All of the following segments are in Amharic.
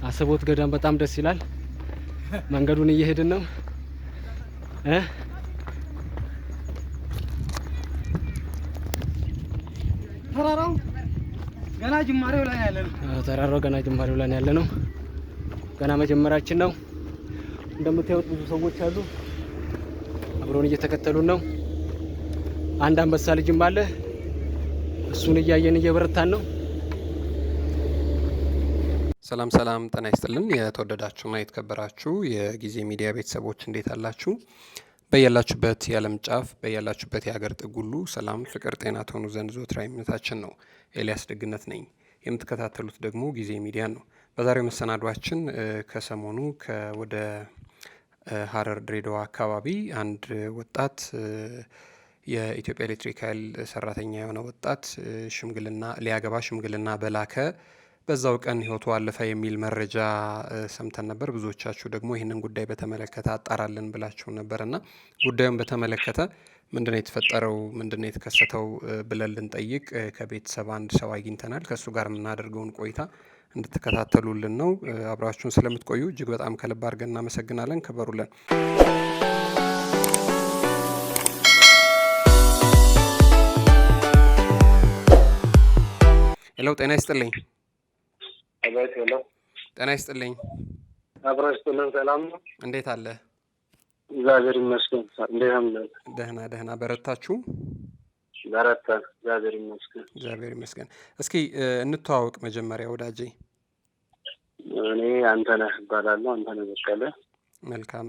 አሰቦት ገዳም በጣም ደስ ይላል። መንገዱን እየሄድን ነው። ተራራው ገና ጅማሬው ላይ ያለ ነው። ተራራው ገና ጅማሬው ላይ ያለ ነው። ገና መጀመራችን ነው። እንደምታዩት ብዙ ሰዎች አሉ። አብሮን እየተከተሉን ነው። አንድ አንበሳ ልጅም አለ። እሱን እያየን እየበረታን ነው። ሰላም ሰላም፣ ጤና ይስጥልን። የተወደዳችሁና የተከበራችሁ የጊዜ ሚዲያ ቤተሰቦች እንዴት አላችሁ? በያላችሁበት የዓለም ጫፍ በያላችሁበት የሀገር ጥግ ሁሉ ሰላም፣ ፍቅር፣ ጤና ትሆኑ ዘንድ ዘወትር እምነታችን ነው። ኤልያስ ደግነት ነኝ። የምትከታተሉት ደግሞ ጊዜ ሚዲያ ነው። በዛሬው መሰናዷችን ከሰሞኑ ወደ ሀረር ድሬዳዋ አካባቢ አንድ ወጣት የኢትዮጵያ ኤሌክትሪክ ኃይል ሰራተኛ የሆነ ወጣት ሊያገባ ሽምግልና በላከ በዛው ቀን ህይወቱ አለፈ የሚል መረጃ ሰምተን ነበር። ብዙዎቻችሁ ደግሞ ይህንን ጉዳይ በተመለከተ አጣራለን ብላችሁ ነበርና ጉዳዩን በተመለከተ ምንድነው የተፈጠረው፣ ምንድነው የተከሰተው ብለን ልንጠይቅ ከቤተሰብ አንድ ሰው አግኝተናል። ከእሱ ጋር የምናደርገውን ቆይታ እንድትከታተሉልን ነው። አብራችሁን ስለምትቆዩ እጅግ በጣም ከልብ አድርገን እናመሰግናለን። ክበሩልን። ሄሎ፣ ጤና ይስጥልኝ። ሄሎ፣ ጤና ይስጥልኝ። አብሮ ይስጥልን። ሰላም ነው? እንዴት አለ? እግዚአብሔር ይመስገን። እንዴት አለ? ደህና። በረታችሁ? በረታን። እግዚአብሔር ይመስገን። እግዚአብሔር ይመስገን። እስኪ እንተዋወቅ መጀመሪያ ወዳጄ። እኔ አንተነህ እባላለሁ። አንተነህ በቀለ። መልካም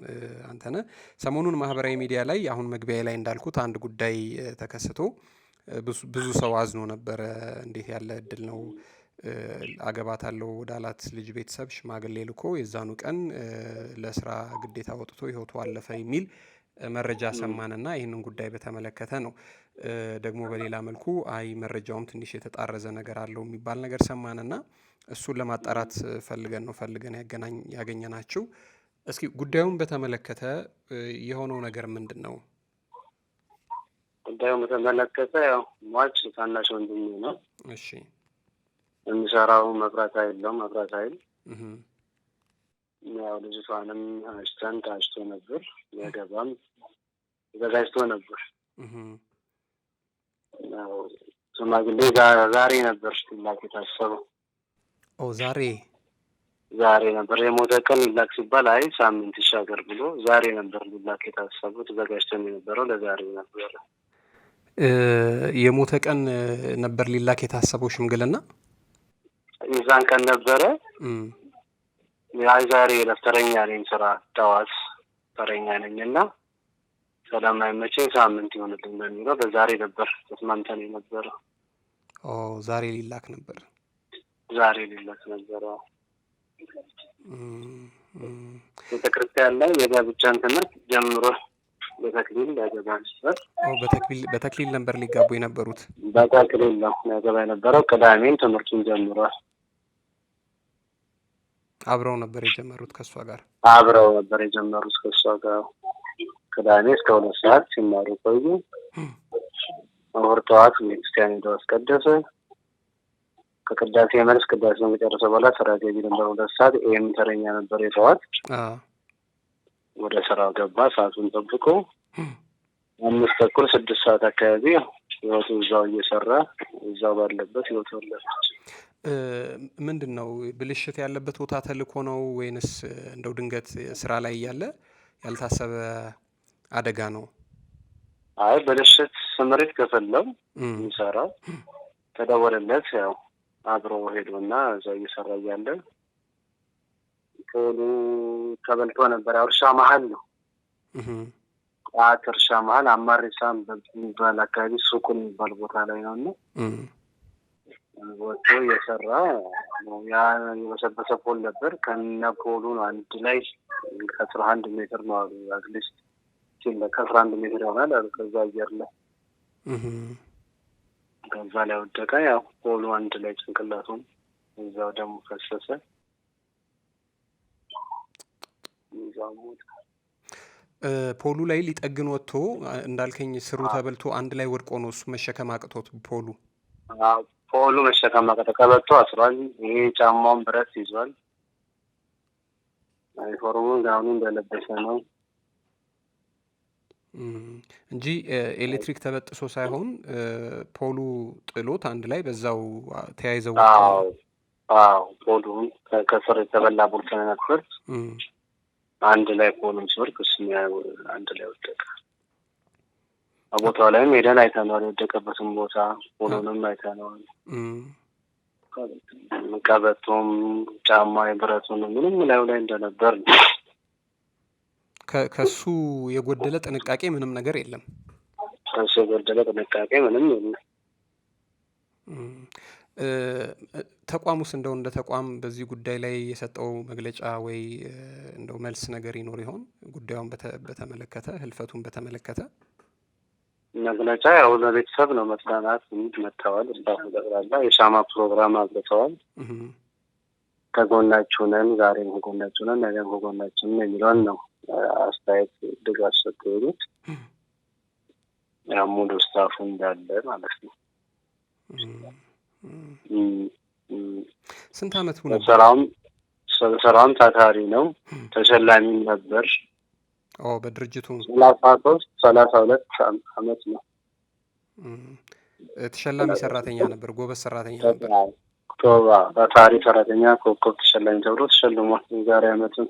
አንተነህ፣ ሰሞኑን ማህበራዊ ሚዲያ ላይ አሁን መግቢያ ላይ እንዳልኩት አንድ ጉዳይ ተከስቶ ብዙ ሰው አዝኖ ነበረ። እንዴት ያለ እድል ነው አገባታለሁ ወዳላት ልጅ ቤተሰብ ሽማግሌ ልኮ የዛኑ ቀን ለስራ ግዴታ ወጥቶ ህይወቱ አለፈ የሚል መረጃ ሰማንና ይህንን ጉዳይ በተመለከተ ነው። ደግሞ በሌላ መልኩ መረጃውም ትንሽ የተጣረዘ ነገር አለው የሚባል ነገር ሰማንና እሱን ለማጣራት ፈልገን ያገኘናችሁ። እስኪ ጉዳዩን በተመለከተ የሆነው ነገር ምንድን ነው? ጉዳዩን በተመለከተ ያው ሟች ታናሽ ወንድሜ ነው። እሺ። የሚሰራው መብራት ኃይል ያው ልጅቷንም ታጭቶ ነበር። ሊያገባም ተዘጋጅቶ ነበር። ያው ሽማግሌ ዛሬ ነበር ሊላክ የታሰበው። ዛሬ ነበር የሞተ ቀን ሊላክ ሲባል ሳምንት ይሻገር ብሎ ዛሬ ነበር ሊላክ የታሰበው። ተዘጋጅተን የነበረው ለዛሬ ነበር። የሞተ ቀን ነበር ሊላክ የታሰበው ሽምግልና የዛን ቀን ነበረ። ዛሬ ለፍተረኛ ነኝ፣ ስራ ጠዋት ተረኛ ነኝ እና ስለማይመቸኝ ሳምንት ይሆንልኝ በሚለው በዛሬ ነበር ተስማምተን የነበረው። ዛሬ ሊላክ ነበር። ቤተክርስቲያን ላይ የጋብቻን ትምህርት ጀምሮ በተክሊል ያገባ ነበር። በተክሊል ነበር ሊጋቡ የነበሩት። በተክሊል ነው ያገባ የነበረው። ቅዳሜን ትምህርቱን ጀምሯል። አብረው ነበር የጀመሩት ከእሷ ጋር። ቅዳሜ እስከ 2 ሰዓት ሲማሩ ቆዩ። እሑድ ጠዋት ቤተክርስቲያን ሄደው አስቀደሰ። ከቅዳሴ መልስ ቅዳሴውን ከጨረሰ በኋላ ስራ ገቢ ነበር። 2 ሰዓት ተረኛ ነበር የጠዋት። ወደ ስራው ገባ። ሰዓቱን ጠብቆ 5:30 6 ሰዓት አካባቢ ህይወቱ እዛው እየሰራ እዛው ባለበት ህይወቱ አለፈች። ምንድን ነው ብልሽት ያለበት ቦታ ተልኮ ነው ወይንስ እንደው ድንገት ስራ ላይ እያለ ያልታሰበ አደጋ ነው? ብልሽት ስምሪት ከፈለው የሚሰራው ተደወለለት። ያው አብሮ ሄዶና እዛው እየሰራ እያለ ቶሎ ተበልቶ ነበር። ያው እርሻ መሀል ነው። እርሻ መሀል አማሪሳም በሚባል አካባቢ ሱቁን የሚባል ቦታ ላይ ነው እና ወጥቶ እየሰራ ነው። ያ የበሰበሰ ፖል ነበር። ከነ ፖሉ ነው አንድ ላይ ከ11 ሜትር ነው አሉ። አትሊስት ከ11 ሜትር ይሆናል አሉ። ከዛ አየር ላይ ከዛ ላይ ወደቀ። ያው ፖሉ አንድ ላይ ጭንቅላቱም እዛው ደግሞ ፈሰሰ። ፖሉ ላይ ሊጠግን ወጥቶ እንዳልከኝ ስሩ ተበልቶ አንድ ላይ ወድቆ ነው እሱ መሸከም አቅቶት ፖሉ ፖሉ መሸከም አቃተው። ቀበቶ አስሯል። ይሄ ጫማውን ብረት ይዟል። ዩኒፎርሙን ጋውኑ እንደለበሰ ነው እንጂ ኤሌክትሪክ ተበጥሶ ሳይሆን ፖሉ ጥሎት አንድ ላይ በዛው ተያይዘው አዎ አዎ ፖሉን ከስር የተበላ ቦልት ነበር። አንድ ላይ ፖሉን ሲወርቅ እሱም አንድ ላይ ወደቀ። ቦታው ላይም ሄደን አይተነዋል። የወደቀበትን ቦታ ፖሉንም አይተነዋል። ቀበቶም ጫማ የብረቱን ምንም ላዩ ላይ እንደነበር ነው። ከሱ የጎደለ ጥንቃቄ ምንም ነገር የለም። ከሱ የጎደለ ጥንቃቄ ምንም የለም። ተቋሙስ እንደው እንደ ተቋም በዚህ ጉዳይ ላይ የሰጠው መግለጫ ወይ እንደው መልስ ነገር ይኖር ይሆን? ጉዳዩን በተመለከተ ህልፈቱን በተመለከተ መግለጫ ያው ለቤተሰብ ነው መጽናናት መጥተዋል። ስታፍ ጠቅላላ የሻማ ፕሮግራም አብርተዋል። ከጎናችሁ ነን፣ ዛሬም ከጎናችሁ ነን፣ ነገም ከጎናችሁ ነን የሚለውን ነው አስተያየት ድጋፍ ሰጥተውት ያው ሙሉ ስታፉ እንዳለ ማለት ነው። ስንት አመት ሆነ? ስራውም ታታሪ ነው። ተሸላሚም ነበር። በድርጅቱ 32 አመት ነው። ተሸላሚ ሰራተኛ ነበር። ጎበዝ ሰራተኛ ነበር። ታታሪ ሰራተኛ ኮከብ ተሸላሚ ተብሎ ተሸልሟል። የዛሬ አመትም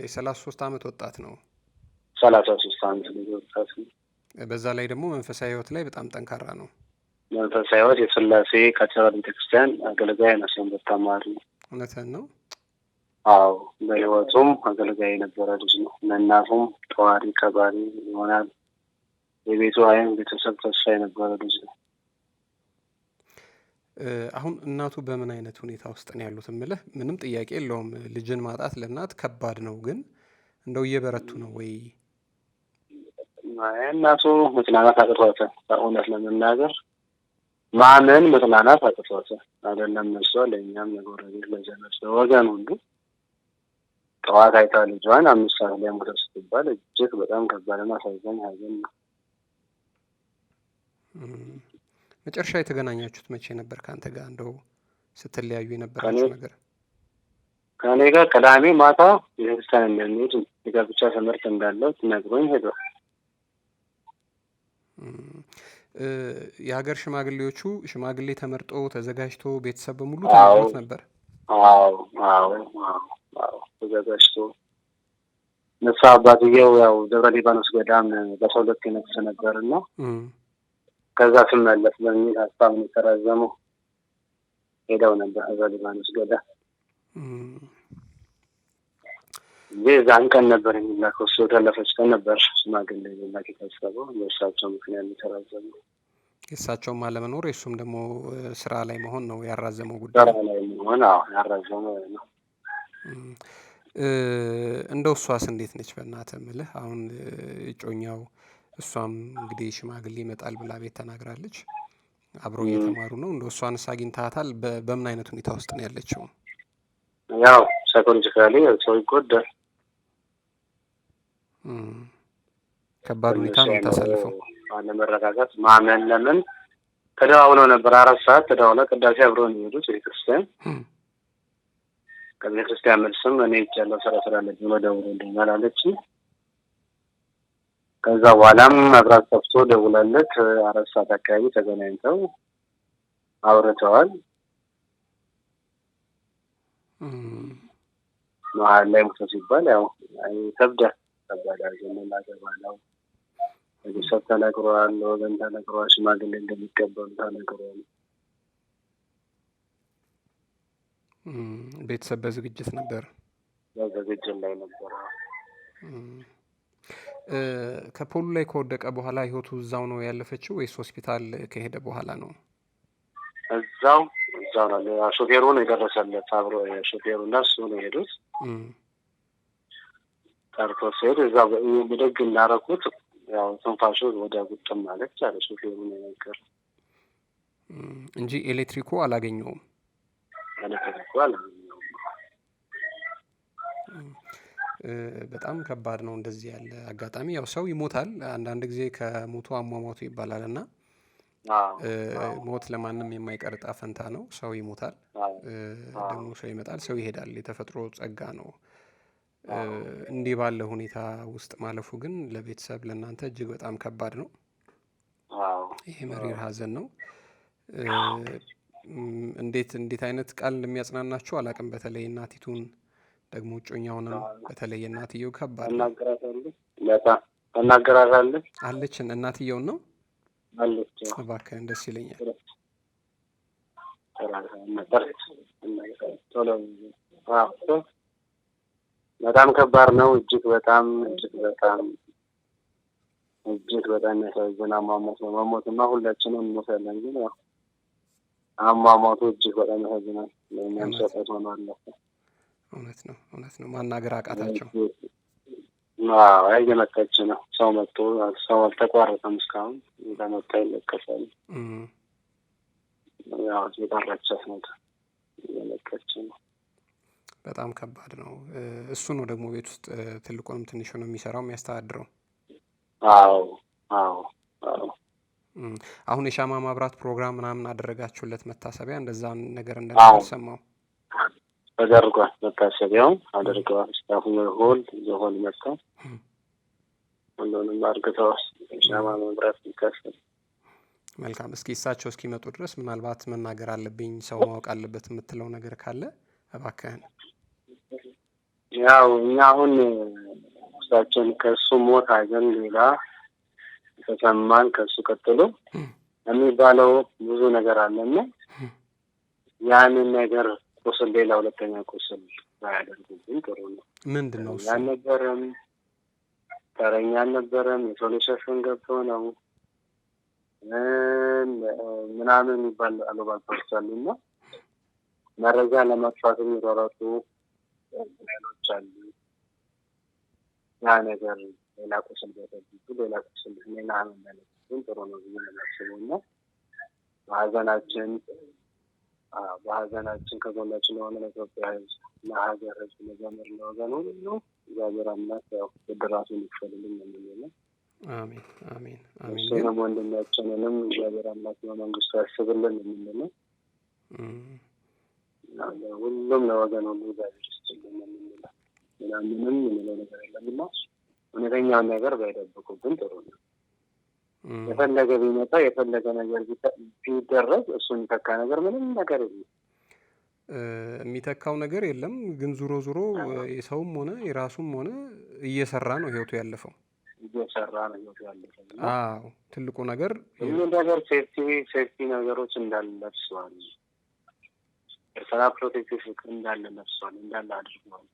የ33 አመት ወጣት ነው። 33 አመት ወጣት ነው። በዛ ላይ ደግሞ መንፈሳዊ ህይወት ላይ በጣም ጠንካራ ነው። መንፈሳዊ ህይወት የስላሴ ካቴድራል ቤተክርስቲያን አገልጋይ ነው። ሰንበት ተማሪ። እውነትህን ነው። አዎ በህይወቱም አገልጋይ የነበረ ልጅ ነው። ለእናቱም ጠዋሪ ከባሪ ይሆናል። የቤቱ አይን ቤተሰብ ተስፋ የነበረ ልጅ ነው። አሁን እናቱ በምን አይነት ሁኔታ ውስጥ ነው ያሉት? እምልህ ምንም ጥያቄ የለውም። ልጅን ማጣት ለእናት ከባድ ነው። ግን እንደው እየበረቱ ነው ወይ? እናቱ መጽናናት አቅቷታል። በእውነት ለመናገር ማመን መጽናናት አቅቷታል። አይደለም እሷ፣ ለእኛም ለጎረቤት፣ ለዘመድ፣ ለወገን ሁሉ ጠዋት አይታ ልጇን 5 ሰዓት ላይ ሞተ ስትባል እጅግ በጣም ከባድና አሳዛኝ ሀዘን ነው። መጨረሻ የተገናኛችሁት መቼ ነበር? ከአንተ ጋር እንደው ስትለያዩ የነበራችሁ ነገር? ከእኔ ጋር ቅዳሜ ማታ ቤተክርስቲያን እንደሚሄድ የጋብቻ ትምህርት እንዳለው ነግሮኝ ሄዷል። የሀገር ሽማግሌዎቹ ሽማግሌ ተመርጦ ተዘጋጅቶ ቤተሰብ በሙሉ ተመርጦት ነበር? አዎ ተዘጋጅቶ ንስሐ አባትየው ያው ደብረ ሊባኖስ ገዳም በ12 ይነግስ ነበርና ከዛ ስመለስ በሚል ሀሳብ ነው የተራዘመው። ሄደው ነበር ደብረ ሊባኖስ ገዳም። የዛን ቀን ነበር የሚላከው። እሱ የተለፈች ቀን ነበር ሽማግሌ ሊላክ የታሰበው። የእሳቸው ምክንያት የተራዘመው የእሳቸውም አለመኖር የእሱም ደግሞ ስራ ላይ መሆን ነው ያራዘመው ጉዳይ። ስራ ላይ መሆን ያራዘመው ነው። እንደው እሷስ እንዴት ነች? በእናትህ እምልህ አሁን እጮኛው እሷም እንግዲህ ሽማግሌ ይመጣል ብላ ቤት ተናግራለች። አብረው እየተማሩ ነው። እንደው እሷንስ አግኝተሃታል? በምን አይነት ሁኔታ ውስጥ ነው ያለችው? ያው ሳይኮሎጂካሊ ሰው ይጎዳል። ከባድ ሁኔታ ነው የምታሳልፈው። አለመረጋጋት፣ ማመን። ለምን ተደዋውለው ነበር 4 ሰዓት ተደዋውለው ቅዳሴ አብረው ነው የሄዱት ቤተክርስቲያን። ከቤተክርስቲያን መልስም እኔ እጃለሁ ስራ ስላለብኝ ወደ ደውሎልኛል አለች። ከዛ በኋላም መብራት ጠፍቶ ደውላለት 4 ሰዓት አካባቢ ተገናኝተው አውርተዋል። መሀል ላይ ሞቶ ሲባል ያው ይከብዳል። ከባድ ሐዘን አገባለው። ቤተሰብ ተነግሯል፣ ወገን ተነግሯል፣ ሽማግሌ እንደሚቀበሉ ተነግሯል። ቤተሰብ በዝግጅት ነበር። በዝግጅት ላይ ነበር። ከፖሉ ላይ ከወደቀ በኋላ ህይወቱ እዛው ነው ያለፈችው ወይስ ሆስፒታል ከሄደ በኋላ ነው? እዛው ነው። ሾፌሩ ነው የደረሰለት። አብሮ ሾፌሩ እና እሱ ነው የሄዱት። ጠርቶ ሲሄድ እዛው ብድግ እንዳደረኩት ያው ትንፋሹ ወደ ጉጥም ማለት አለ። ሾፌሩ ነው የነገረው እንጂ ኤሌክትሪኩ አላገኘውም። በጣም ከባድ ነው እንደዚህ ያለ አጋጣሚ። ያው ሰው ይሞታል አንዳንድ ጊዜ ከሞቱ አሟሟቱ ይባላል እና ሞት ለማንም የማይቀር ዕጣ ፈንታ ነው። ሰው ይሞታል፣ ደግሞ ሰው ይመጣል፣ ሰው ይሄዳል። የተፈጥሮ ጸጋ ነው። እንዲህ ባለ ሁኔታ ውስጥ ማለፉ ግን ለቤተሰብ ለእናንተ እጅግ በጣም ከባድ ነው። ይሄ መሪር ሐዘን ነው። እንዴት አይነት ቃል እንደሚያጽናናችሁ አላቅም። በተለይ እናቲቱን ደግሞ እጮኛውንም በተለይ እናትየው ከባድ ነው። እናገራታለሁ አለችን እናትየውን ነው አለች። እባክህን ደስ ይለኛል። በጣም ከባድ ነው። እጅግ በጣም ያሳዝን አሟሟት ነው። መሞትማ ሁላችንም እንሞታለን፣ ግን ያው አሟሟቱ እጅግ በጣም ያሳዝናል። ለእኛም ሰጠት ሆኖ አለፈ። እውነት ነው። ማናገር አቃታቸው። እየመጣች ነው። ሰው አልተቋረጠም እስካሁን። እየመጣ ይለቀሳል። ያው የጠራቻት ነው። እየመጣች ነው። በጣም ከባድ ነው። እሱ ነው ደግሞ ቤት ውስጥ ትልቁንም ትንሹንም የሚሰራው የሚያስተዳድረው። አዎ። አሁን የሻማ ማብራት ፕሮግራም ምናምን አደረጋችሁለት መታሰቢያ? እንደዛ ነገር እንደነበር ሰማሁ። ተደርጓል። መታሰቢያው አድርገዋል። ስታፉ ሆል መጥተው ሁሉንም አድርገዋል። ሻማ ማብራት ይካፈል። መልካም። እስኪ እሳቸው እስኪመጡ ድረስ ምናልባት መናገር አለብኝ ሰው ማወቅ አለበት የምትለው ነገር ካለ እባክህን። ያው እኛ አሁን እሳቸውን ከእሱ ሞት ሀዘን ሌላ ተሰማን። ከእሱ ቀጥሎ የሚባለው ብዙ ነገር አለና ያንን ነገር ቁስል ሌላ ሁለተኛ ቁስል ባያደርጉብን ጥሩ ነው። ምንድን ነው እሱ? ያልነበረም ተረኛ አልነበረም። የሶሉሽን ገብቶ ነው ምናምን የሚባል አሉባልታዎች አሉና መረጃ ለማጥፋት የሚሯሯጡ ኃይሎች አሉ። ያ ነገር ሌላ ቁስል ቢያደርጉ ሌላ ቁስል ሌላ መመለስን ጥሩ ነው ብዬ ነው በሀዘናችን ከጎናችን ለሆነ ለኢትዮጵያ ሕዝብ፣ ለሀገር ሕዝብ፣ ለዘመድ፣ ለወገን ሁሉ እግዚአብሔር አምላክ ያው ብድራቱን ይክፈልልን ነው የሚለው። አሜን። እሱንም ወንድማችንንም እግዚአብሔር አምላክ በመንግስቱ ያስብልን ነው የሚለው። ሁሉም ለወገን ሁሉ እግዚአብሔር ይስጥልን ነው የሚለው። ምንም የሚለው ነገር የለምና እውነተኛውን ነገር ባይደብቁብን ጥሩ ነው። የፈለገ ቢመጣ የፈለገ ነገር ቢደረግ እሱን የሚተካ ነገር ምንም ነገር የለም። የሚተካው ነገር የለም። ግን ዙሮ የሰውም ሆነ የራሱም ሆነ እየሰራ ነው ህይወቱ ያለፈው። አዎ ትልቁ ነገር ሁሉ ነገር ሴፍቲ ነገሮች እንዳለ ለብሰዋል። ፐርሰናል ፕሮቴክቲቭ እንዳለ ለብሰዋል፣ እንዳለ አድርገዋል።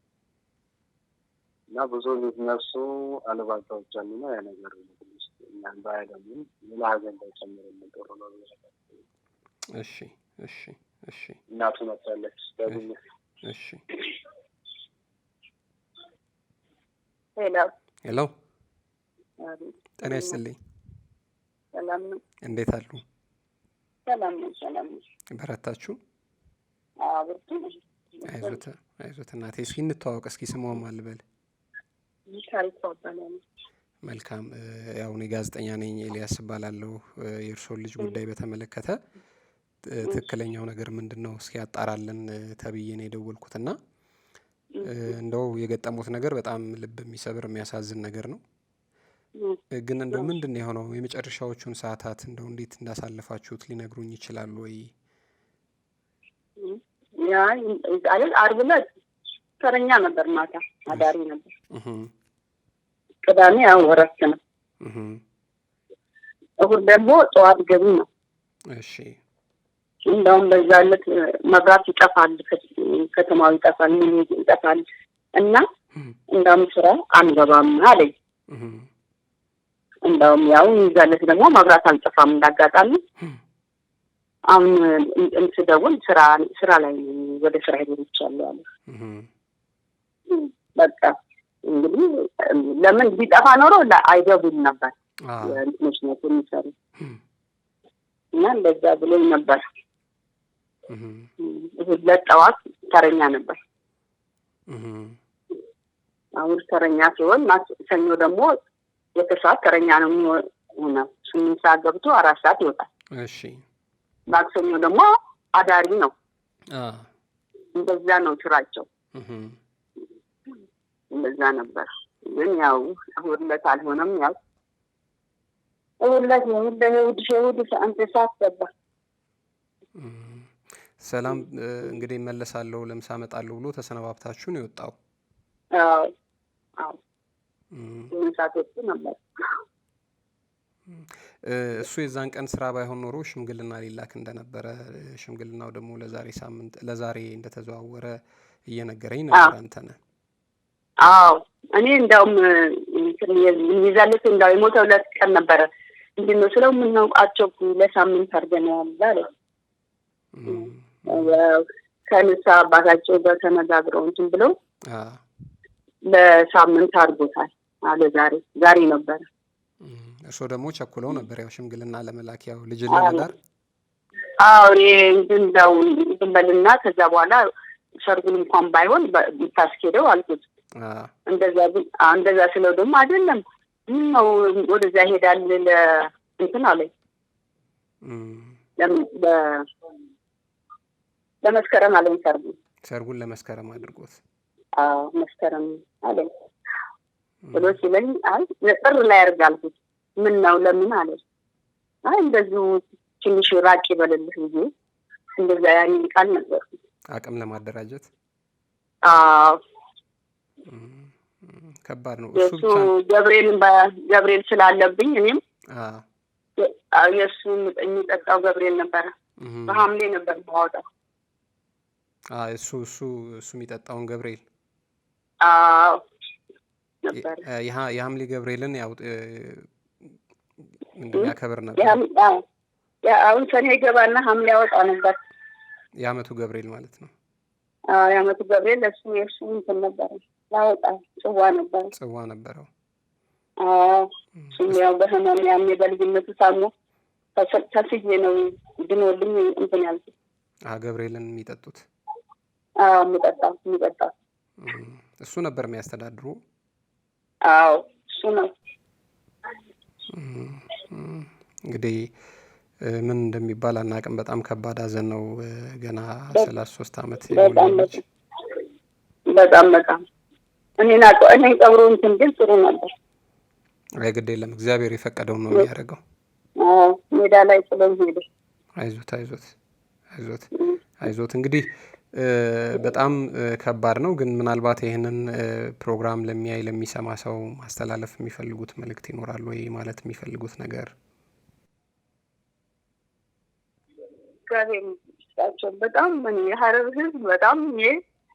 እና ብዙ ነፍሱ አሉባልታዎች አሉና ያ ነገር እኛን ባያደምን ሌላ ሀዘን እንዳይጨምርልን ጥሩ ነው። እሺ እናቱ መጣለች ደግሞ። እሺ ሄሎ ጤና ይስጥልኝ። ሰላም ነው። እንዴት አሉ? ሰላም ነው። በረታችሁ? አብርቱ። አይዞት እናቴ። እስኪ እንተዋወቅ። እስኪ ስሟም አልበል። መልካም። ያው እኔ ጋዜጠኛ ነኝ፣ ኤልያስ እባላለሁ። የእርስዎን ልጅ ጉዳይ በተመለከተ ትክክለኛው ነገር ምንድን ነው እስኪ ያጣራልን ተብዬ ነው የደወልኩትና እንደው የገጠሙት ነገር በጣም ልብ የሚሰብር የሚያሳዝን ነገር ነው። ግን እንደው ምንድን ነው የሆነው? የመጨረሻዎቹን ሰዓታት እንደው እንዴት እንዳሳለፋችሁት ሊነግሩኝ ይችላሉ ወይ? ዓርብ ዕለት ተረኛ ነበር፣ ማታ አዳሪ ነበር። ቅዳሜ ያው እረፍት ነው። እሑድ ደግሞ ጠዋት ገቢ ነው። እሺ። እንደውም በዛ ዕለት መብራት ይጠፋል፣ ከተማው ይጠፋል፣ ምን ይጠፋል እና እንደውም ስራ አንገባም አለኝ። እንደውም ያው የዛ ዕለት ደግሞ መብራት አልጠፋም እንዳጋጣሚ። አሁን ስደውል ስራ ላይ ወደ ስራ ሄድቻለሁ አለ። በቃ እንግዲህ ለምን ቢጠፋ ኖሮ አይገቡም ነበር እንትኖች ነው የሚሰሩ እና እንደዛ ብሎኝ ነበር። ለጠዋት ተረኛ ነበር። አሁን ተረኛ ሲሆን ሰኞ ደግሞ የተሰዓት ተረኛ ነው የሚሆነው። 8 ሰዓት ገብቶ 4 ሰዓት ይወጣል። እሺ ማክሰኞ ደግሞ አዳሪ ነው። እንደዛ ነው ስራቸው። እንደዛ ነበር። ግን ያው እሑድ ዕለት አልሆነም። ያው እሑድ ዕለት አንተ ሳትገባ ሰላም እንግዲህ መለሳለሁ ለምሳ እመጣለሁ ብሎ ተሰነባብታችሁ ነው የወጣው? አዎ አዎ። ምንሳቶቹ ነበር። እሱ የዛን ቀን ስራ ባይሆን ኖሮ ሽምግልና ሊላክ እንደነበረ ሽምግልናው ደግሞ ለዛሬ እንደተዘዋወረ እየነገረኝ ነበር። አንተነህ? አዎ እኔ እንደውም ይዛለት እንዳው የሞተው ዕለት ቀን ነበረ። ምንድነው ስለው የምናውቃቸው ለሳምንት አድርገናል አለ። ከንሳ አባታቸው ጋር ተነጋግረው እንትን ብለው ለሳምንት አድርጎታል አለ። ዛሬ ነበረ። እርሶ ደግሞ ቸኩለው ነበር ያው ሽምግልና ለመላክ ያው ልጅ ለመዳር። አዎ እንደው በልና ከዛ በኋላ ሰርጉን እንኳን ባይሆን ታስኬደው አልኩት። እንደዛ ስለው ደግሞ አይደለም ነው ወደዛ ሄዳል እንትን አለኝ። ለመስከረም አለኝ ሰርጉን ለመስከረም አድርጎት። አዎ መስከረም አለኝ ብሎ ሲለኝ አይ ጥር ላይ አድርጋልኩት። ምን ነው ለምን አለ። አይ እንደዚሁ ትንሽ ራቅ ይበልልህ እንጂ እንደዛ ያን ቃል ነበር አቅም ለማደራጀት። አዎ ከባድ ነው እሱ ገብርኤል ስላለብኝ እኔም የሱ የሚጠጣው ገብርኤል ነበረ። በሐምሌ ነበር ማውጣው። እሱ የሚጠጣውን ገብርኤል ነበር። የሐምሌ ገብርኤልን ያው እንደሚያከብር ነበር። አሁን ሰኔ ይገባና ሐምሌ ያወጣ ነበር። የዓመቱ ገብርኤል ማለት ነው። የዓመቱ ገብርኤል የሱ እንትን ነበር ያወጣ ጽዋ ነበረው። ያው በህመም ያኔ በልጅነቱ ታሞ ተስዬ ነው ድኖልኝ እንትን ያልኩት። ገብርኤልን የሚጠጡት? የሚጠጣው እሱ ነበር የሚያስተዳድሩ? አዎ እሱ ነው። እንግዲህ ምን እንደሚባል አናውቅም። በጣም ከባድ ሐዘን ነው። ገና 33 ዓመት በጣም እኔ ቀብሩ እንትን ግን ጥሩ ነበር። አይ ግድ የለም እግዚአብሔር የፈቀደውን ነው የሚያደርገው። ሜዳ ላይ ጥሎኝ ሄደ። አይዞት እንግዲህ በጣም ከባድ ነው። ግን ምናልባት ይህንን ፕሮግራም ለሚሰማ ሰው ማስተላለፍ የሚፈልጉት መልእክት ይኖራል ወይ? ማለት የሚፈልጉት ነገር? በጣም የሀረር ሕዝብ በጣም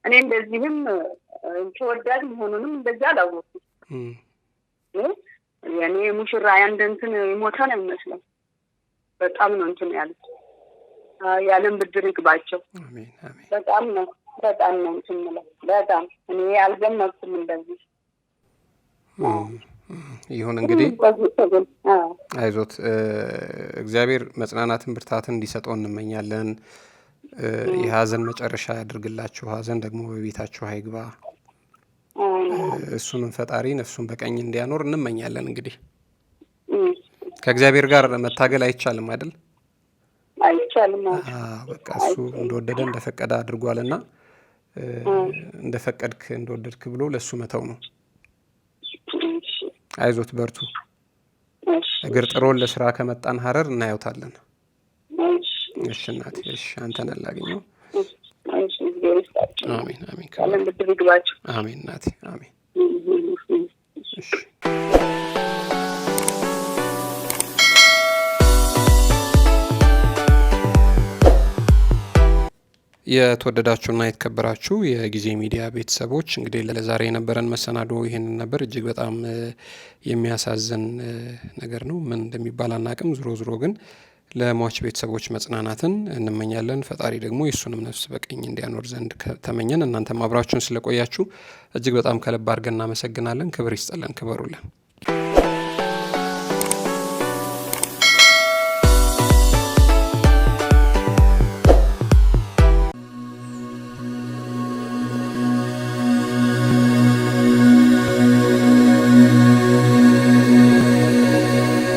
እኔ እንደዚህም ተወዳጅ መሆኑንም እንደዛ አላወቅኩም። የኔ ሙሽራ ያንድ እንትን ይሞታ ነው የሚመስለው። በጣም ነው እንትን ያሉት። ያለም ብድር ይግባቸው። አሜን አሜን። በጣም ነው እንትን የምለው። በጣም እኔ አልገመትኩም እንደዚህ። ይሁን እንግዲህ አይዞት። እግዚአብሔር መጽናናትን ብርታትን እንዲሰጠው እንመኛለን። የሀዘን መጨረሻ ያድርግላችሁ። ሀዘን ደግሞ በቤታችሁ አይግባ። እሱንም ፈጣሪ ነፍሱን በቀኝ እንዲያኖር እንመኛለን። እንግዲህ ከእግዚአብሔር ጋር መታገል አይቻልም አይደል? አይቻልም። በቃ እሱ እንደወደደ እንደፈቀደ አድርጓልና እንደፈቀድክ እንደወደድክ ብሎ ለሱ መተው ነው። አይዞት በርቱ። እግር ጥሮን ለስራ ከመጣን ሀረር እናየውታለን። እሺ እናቴ፣ እሺ አንተን ላገኘው። አሜን አሜን። ካለም ብድር ይግባችሁ። አሜን እናቴ፣ አሜን። እሺ የተወደዳችሁና የተከበራችሁ የጊዜ ሚዲያ ቤተሰቦች እንግዲህ ለዛሬ የነበረን መሰናዶ ይህንን ነበር። እጅግ በጣም የሚያሳዝን ነገር ነው። ምን እንደሚባል አናቅም። ዞሮ ግን ለሟች ቤተሰቦች መጽናናትን እንመኛለን። ፈጣሪ ደግሞ የእሱንም ነፍስ በቀኝ እንዲያኖር ዘንድ ተመኘን። እናንተም አብራችሁን ስለቆያችሁ እጅግ በጣም ከልብ አድርገን እናመሰግናለን። ክብር ይስጠለን፣ ክበሩልን።